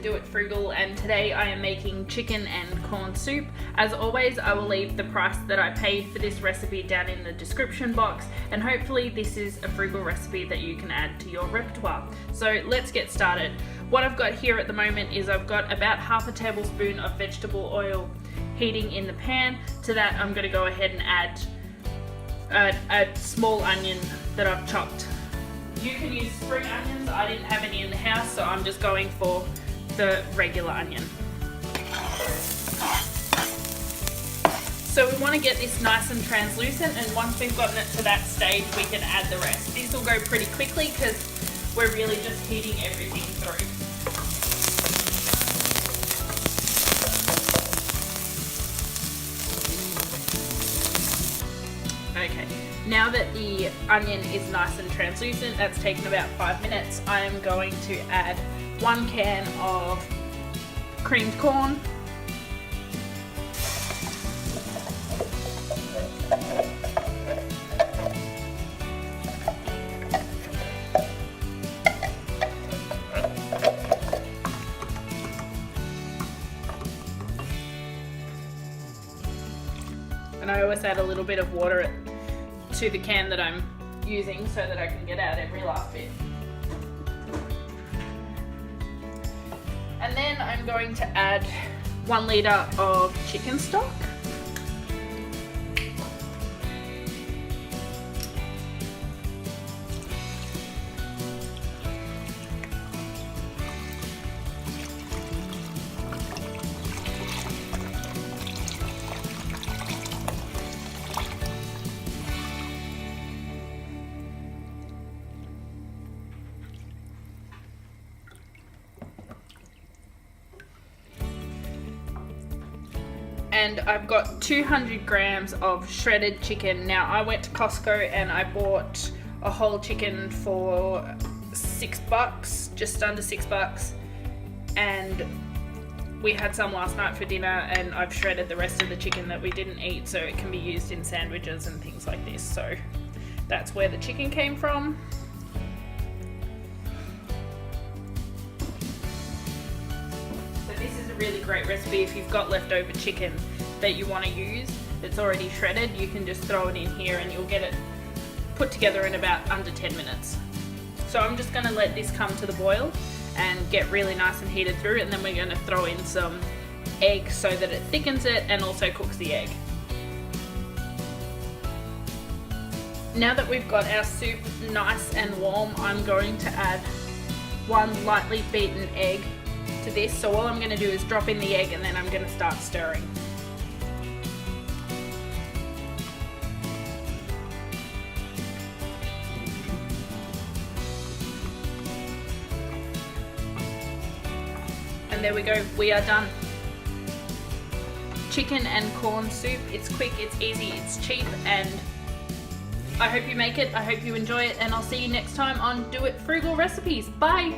Do It Frugal, and today I am making chicken and corn soup. As always, I will leave the price that I paid for this recipe down in the description box, and hopefully this is a frugal recipe that you can add to your repertoire. So let's get started. What I've got here at the moment is I've got about half a tablespoon of vegetable oil heating in the pan. To that I'm going to go ahead and add a small onion that I've chopped. You can use spring onions. I didn't have any in the house, so I'm just going for the regular onion. So we want to get this nice and translucent, and once we've gotten it to that stage we can add the rest. These will go pretty quickly because we're really just heating everything through. Okay, now that the onion is nice and translucent, that's taken about 5 minutes, I am going to add 1 can of creamed corn, and I always add a little bit of water to the can that I'm using so that I can get out every last bit. And then I'm going to add 1 litre of chicken stock. And I've got 200 grams of shredded chicken. Now I went to Costco and I bought a whole chicken for $6, just under $6, and we had some last night for dinner, and I've shredded the rest of the chicken that we didn't eat so it can be used in sandwiches and things like this. So that's where the chicken came from. This is a really great recipe if you've got leftover chicken that you want to use that's already shredded. You can just throw it in here and you'll get it put together in about under 10 minutes. So I'm just going to let this come to the boil and get really nice and heated through, and then we're going to throw in some egg so that it thickens it and also cooks the egg. Now that we've got our soup nice and warm, I'm going to add 1 lightly beaten egg to this. So all I'm going to do is drop in the egg and then I'm going to start stirring. And there we go, we are done. Chicken and corn soup. It's quick, it's easy, it's cheap, and I hope you make it, I hope you enjoy it, and I'll see you next time on Do It Frugal Recipes. Bye!